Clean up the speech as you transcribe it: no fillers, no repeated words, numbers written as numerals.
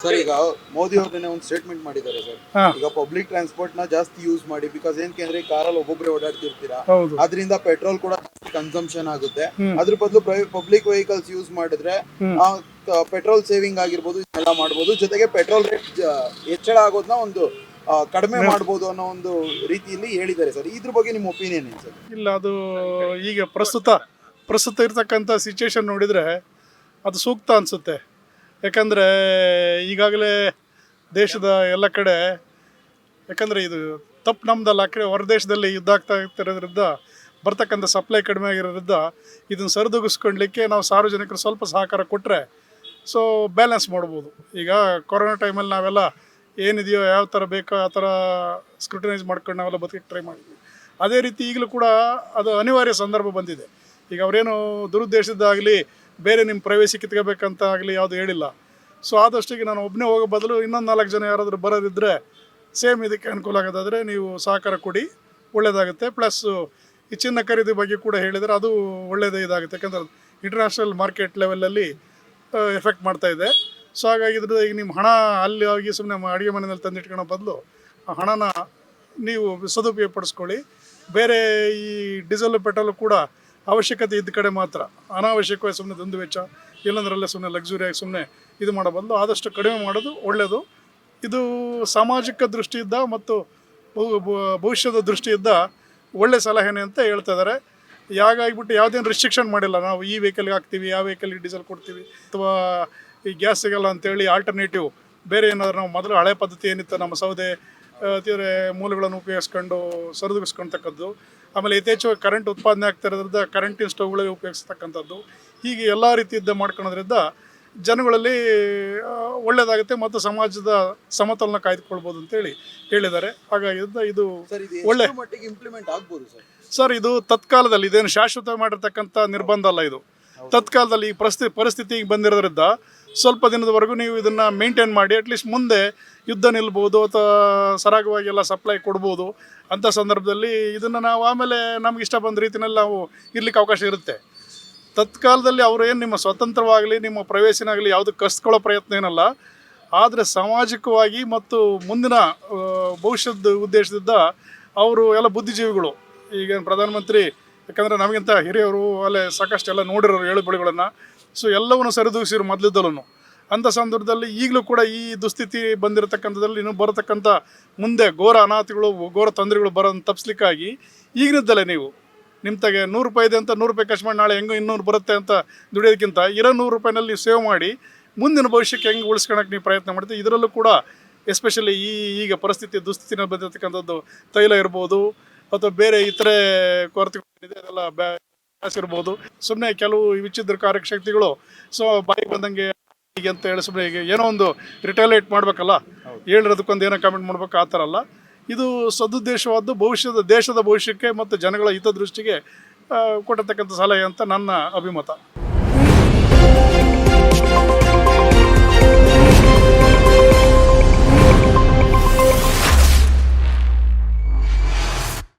Sir ಈಗ ಮೋದಿ ಅವ್ರನ್ನೇ ಒಂದು ಸ್ಟೇಟ್ಮೆಂಟ್ ಮಾಡಿದ್ದಾರೆ ಸರ್. ಈಗ ಪಬ್ಲಿಕ್ ಟ್ರಾನ್ಸ್ಪೋರ್ಟ್ ನ ಜಾಸ್ತಿ ಯೂಸ್ ಮಾಡಿ, ಬಿಕಾಸ್ ಏನಕ್ಕೆ ಕಾರಲ್ಲಿ ಒಬ್ಬೊಬ್ರೆ ಓಡಾಡ್ತಿರ್ತೀರಾ, ಅದರಿಂದ ಪೆಟ್ರೋಲ್ ಕೂಡ ಕನ್ಸಂಪ್ಷನ್ ಆಗುತ್ತೆ. ಅದ್ರ ಬದಲು ಪಬ್ಲಿಕ್ ವೆಹಿಕಲ್ಸ್ ಯೂಸ್ ಮಾಡಿದ್ರೆ ಪೆಟ್ರೋಲ್ ಸೇವಿಂಗ್ ಆಗಿರ್ಬೋದು, ಎಲ್ಲ ಮಾಡಬಹುದು. ಜೊತೆಗೆ ಪೆಟ್ರೋಲ್ ರೇಟ್ ಹೆಚ್ಚಳ ಆಗೋದನ್ನ ಒಂದು ಕಡಿಮೆ ಮಾಡಬಹುದು ಅನ್ನೋ ಒಂದು ರೀತಿಯಲ್ಲಿ ಹೇಳಿದ್ದಾರೆ ಸರ್. ಇದ್ರ ಬಗ್ಗೆ ನಿಮ್ಮ ಒಪಿನಿಯನ್ ಏನು ಸರ್? ಇಲ್ಲ, ಅದು ಈಗ ಪ್ರಸ್ತುತ ಇರ್ತಕ್ಕಂಥ ಸಿಚುವೇಶನ್ ನೋಡಿದರೆ ಅದು ಸೂಕ್ತ ಅನಿಸುತ್ತೆ. ಯಾಕಂದರೆ ಈಗಾಗಲೇ ದೇಶದ ಎಲ್ಲ ಕಡೆ, ಯಾಕಂದರೆ ಇದು ತಪ್ಪು ನಮ್ದಲ್ಲ, ಆ ಕಡೆ ಹೊರ ದೇಶದಲ್ಲಿ ಯುದ್ಧ ಆಗ್ತಾ ಇರೋದ್ರಿಂದ ಬರ್ತಕ್ಕಂಥ ಸಪ್ಲೈ ಕಡಿಮೆ ಆಗಿರೋದ್ರಿಂದ ಇದನ್ನು ಸರಿದೂಗಿಸ್ಕೊಳ್ಲಿಕ್ಕೆ ನಾವು ಸಾರ್ವಜನಿಕರು ಸ್ವಲ್ಪ ಸಹಕಾರ ಕೊಟ್ಟರೆ ಬ್ಯಾಲೆನ್ಸ್ ಮಾಡ್ಬೋದು. ಈಗ ಕೊರೋನಾ ಟೈಮಲ್ಲಿ ನಾವೆಲ್ಲ ಏನಿದೆಯೋ ಯಾವ ಥರ ಬೇಕೋ ಆ ಥರ ಸ್ಕ್ರೂಟನೈಸ್ ಮಾಡ್ಕೊಂಡು ನಾವೆಲ್ಲ ಬದುಕಕ್ಕೆ ಟ್ರೈ ಮಾಡಿದ್ವಿ. ಅದೇ ರೀತಿ ಈಗಲೂ ಕೂಡ ಅದು ಅನಿವಾರ್ಯ ಸಂದರ್ಭ ಬಂದಿದೆ. ಈಗ ಅವರೇನು ದುರುದ್ದೇಶದ್ದಾಗಲಿ ಬೇರೆ ನಿಮ್ಮ ಪ್ರೈವೇಸಿ ಕಿತ್ಕೋಬೇಕಂತ ಆಗಲಿ ಯಾವುದು ಹೇಳಿಲ್ಲ. ಆದಷ್ಟಿಗೆ ನಾನು ಒಬ್ಬನೇ ಹೋಗೋ ಬದಲು ಇನ್ನೊಂದು 4 ಜನ ಯಾರಾದರೂ ಬರೋದಿದ್ದರೆ ಸೇಮ್ ಇದಕ್ಕೆ ಅನುಕೂಲ ಆಗೋದಾದರೆ ನೀವು ಸಹಕಾರ ಕೊಡಿ, ಒಳ್ಳೆಯದಾಗುತ್ತೆ. ಪ್ಲಸ್ಸು ಈ ಚಿನ್ನ ಖರೀದಿ ಬಗ್ಗೆ ಕೂಡ ಹೇಳಿದರೆ ಅದು ಒಳ್ಳೆಯದೇ ಇದಾಗುತ್ತೆ. ಯಾಕಂದರೆ ಇಂಟರ್ನ್ಯಾಷನಲ್ ಮಾರ್ಕೆಟ್ ಲೆವೆಲಲ್ಲಿ ಎಫೆಕ್ಟ್ ಮಾಡ್ತಾಯಿದೆ. ಹಾಗಾಗಿ ಈಗ ನಿಮ್ಮ ಹಣ ಅಲ್ಲಿ ಹೋಗಿ ಸುಮ್ಮನೆ ಅಡುಗೆ ಮನೆಯಲ್ಲಿ ತಂದಿಟ್ಕೊಳ್ಳೋ ಬದಲು ಆ ಹಣನ ನೀವು ಸದುಪಯೋಗ ಪಡಿಸ್ಕೊಳ್ಳಿ. ಬೇರೆ ಈ ಡೀಸೆಲ್ ಪೆಟ್ರೋಲು ಕೂಡ ಅವಶ್ಯಕತೆ ಇದ್ದ ಕಡೆ ಮಾತ್ರ, ಅನಾವಶ್ಯಕವಾಗಿ ಸುಮ್ಮನೆ ದುಂದು ವೆಚ್ಚ ಇಲ್ಲಂದ್ರಲ್ಲೇ ಸುಮ್ಮನೆ ಲಕ್ಸುರಿಯಾಗಿ ಸುಮ್ಮನೆ ಇದು ಮಾಡೋ ಬದಲು ಆದಷ್ಟು ಕಡಿಮೆ ಮಾಡೋದು ಒಳ್ಳೆಯದು. ಇದು ಸಾಮಾಜಿಕ ದೃಷ್ಟಿಯಿಂದ ಮತ್ತು ಭವಿಷ್ಯದ ದೃಷ್ಟಿಯಿಂದ ಒಳ್ಳೆ ಸಲಹೆನೇ ಅಂತ ಹೇಳ್ತಾ ಇದ್ದಾರೆ. ಹಾಗಾಗಿಬಿಟ್ಟು ಯಾವುದೇನು ರಿಸ್ಟ್ರಿಕ್ಷನ್ ಮಾಡಿಲ್ಲ. ನಾವು ಈ ವೆಹಿಕಲ್ಗೆ ಹಾಕ್ತೀವಿ, ಯಾವ ವೆಹಿಕಲ್ಗೆ ಡೀಸೆಲ್ ಕೊಡ್ತೀವಿ, ಅಥವಾ ಈ ಗ್ಯಾಸ್ ಸಿಗಲ್ಲ ಅಂತೇಳಿ ಆಲ್ಟರ್ನೇಟಿವ್ ಬೇರೆ ಏನಾದರೂ ನಾವು ಮೊದಲು ಹಳೆ ಪದ್ಧತಿ ಏನಿತ್ತು ನಮ್ಮ ಸೌದೆ ಮೂಲಗಳನ್ನು ಉಪಯೋಗಿಸ್ಕೊಂಡು ಸರಿದೂಗಿಸ್ಕೊಳ್ತಕ್ಕದ್ದು, ಆಮೇಲೆ ಯಥೇಚ್ಛವಾಗಿ ಕರೆಂಟ್ ಉತ್ಪಾದನೆ ಆಗ್ತಿರೋದ್ರಿಂದ ಕರೆಂಟಿನ ಸ್ಟವ್ಗಳಿಗೆ ಉಪಯೋಗಿಸ್ತಕ್ಕಂಥದ್ದು, ಹೀಗೆ ಎಲ್ಲ ರೀತಿಯಿಂದ ಮಾಡ್ಕೊಳೋದ್ರಿಂದ ಜನಗಳಲ್ಲಿ ಒಳ್ಳೆಯದಾಗುತ್ತೆ ಮತ್ತು ಸಮಾಜದ ಸಮತೋಲನ ಕಾಯ್ದುಕೊಳ್ಬೋದು ಅಂತೇಳಿ ಹೇಳಿದ್ದಾರೆ. ಹಾಗಾಗಿ ಇದು ಒಳ್ಳೆ ಮಟ್ಟಿಗೆ ಇಂಪ್ಲಿಮೆಂಟ್ ಆಗ್ಬೋದು ಸರ್. ಇದು ತತ್ಕಾಲದಲ್ಲಿ, ಇದೇನು ಶಾಶ್ವತ ಮಾಡಿರ್ತಕ್ಕಂಥ ನಿರ್ಬಂಧ ಅಲ್ಲ. ಇದು ತತ್ಕಾಲದಲ್ಲಿ ಈ ಪರಿಸ್ಥಿತಿ ಬಂದಿರೋದ್ರಿಂದ ಸ್ವಲ್ಪ ದಿನದವರೆಗೂ ನೀವು ಇದನ್ನು ಮೇಂಟೈನ್ ಮಾಡಿ, ಅಟ್ಲೀಸ್ಟ್ ಮುಂದೆ ಯುದ್ಧ ನಿಲ್ಬೋದು ಅಥವಾ ಸರಾಗವಾಗಿ ಎಲ್ಲ ಸಪ್ಲೈ ಕೊಡ್ಬೋದು. ಅಂಥ ಸಂದರ್ಭದಲ್ಲಿ ಇದನ್ನು ನಾವು ಆಮೇಲೆ ನಮ್ಗೆ ಇಷ್ಟ ಬಂದ ರೀತಿಯಲ್ಲಿ ನಾವು ಇರ್ಲಿಕ್ಕೆ ಅವಕಾಶ ಇರುತ್ತೆ. ತತ್ಕಾಲದಲ್ಲಿ ಅವರು ಏನು ನಿಮ್ಮ ಸ್ವತಂತ್ರವಾಗಲಿ ನಿಮ್ಮ ಪ್ರವೇಶನಾಗಲಿ ಯಾವುದು ಕಸ್ಕೊಳ್ಳೋ ಪ್ರಯತ್ನ ಏನಲ್ಲ. ಆದರೆ ಸಾಮಾಜಿಕವಾಗಿ ಮತ್ತು ಮುಂದಿನ ಭವಿಷ್ಯದ ಉದ್ದೇಶದಿಂದ ಅವರು ಎಲ್ಲ ಬುದ್ಧಿಜೀವಿಗಳು, ಈಗ ಪ್ರಧಾನಮಂತ್ರಿ, ಯಾಕಂದರೆ ನಮಗಿಂತ ಹಿರಿಯವರು ಅಲ್ಲೇ ಸಾಕಷ್ಟು ಎಲ್ಲ ನೋಡಿರೋರು ಏಳುಬಳಿಗಳನ್ನು, ಎಲ್ಲವನ್ನು ಸರಿದೂಗಿಸಿರು ಮೊದಲಿದ್ದಲ್ಲೂ. ಅಂಥ ಸಂದರ್ಭದಲ್ಲಿ ಈಗಲೂ ಕೂಡ ಈ ದುಸ್ಥಿತಿ ಬಂದಿರತಕ್ಕಂಥದ್ರಲ್ಲಿ ಇನ್ನೂ ಬರತಕ್ಕಂಥ ಮುಂದೆ ಘೋರ ಅನಾಹುತಿಗಳು, ಘೋರ ತೊಂದರೆಗಳು ಬರೋದನ್ನು ತಪ್ಪಿಸ್ಲಿಕ್ಕಾಗಿ ಈಗಿನಿದ್ದಲೇ ನೀವು ನಿಮ್ಮ ತಗೆ 100 ರೂಪಾಯಿ ಇದೆ ಅಂತ 100 ರೂಪಾಯಿ ಖರ್ಚು ಮಾಡಿ ನಾಳೆ ಹೆಂಗೋ 200 ಬರುತ್ತೆ ಅಂತ ದುಡಿಯೋದಕ್ಕಿಂತ ಇರೋ 100 ರೂಪಾಯಿನಲ್ಲಿ ನೀವು ಸೇವ್ ಮಾಡಿ ಮುಂದಿನ ಭವಿಷ್ಯಕ್ಕೆ ಹೆಂಗೆ ಉಳಿಸ್ಕೊಳಕ್ಕೆ ನೀವು ಪ್ರಯತ್ನ ಮಾಡ್ತೀವಿ. ಇದರಲ್ಲೂ ಕೂಡ ಎಸ್ಪೆಷಲಿ ಈಗ ಪರಿಸ್ಥಿತಿ ದುಸ್ಥಿತಿನಲ್ಲಿ ಬಂದಿರತಕ್ಕಂಥದ್ದು ತೈಲ ಇರ್ಬೋದು ಅಥವಾ ಬೇರೆ ಇತರೆ ಕೊರತೆಗಳಿದೆ, ಅದೆಲ್ಲ ಗ್ಯಾಸ್ ಇರ್ಬೋದು. ಸುಮ್ಮನೆ ಕೆಲವು ವಿಚಿದ್ರ ಶಕ್ತಿಗಳು ಬಾಯಿಗೆ ಬಂದಂಗೆ ಹೀಗೆ ಅಂತ ಹೇಳಿ ಸುಮ್ಮನೆ ಈಗ ಏನೋ ಒಂದು ರಿಟಾಲಿಯೇಟ್ ಮಾಡಬೇಕಲ್ಲ, ಹೇಳಿರೋದಕ್ಕೊಂದು ಏನೋ ಕಾಮೆಂಟ್ ಮಾಡ್ಬೇಕು, ಆ ಥರ ಅಲ್ಲ. ಇದು ಸದುದ್ದೇಶವಾದ್ದು ದೇಶದ ಭವಿಷ್ಯಕ್ಕೆ ಮತ್ತು ಜನಗಳ ಹಿತದೃಷ್ಟಿಗೆ ಕೊಟ್ಟಿರ್ತಕ್ಕಂಥ ಸಲಹೆ ಅಂತ ನನ್ನ ಅಭಿಮತ.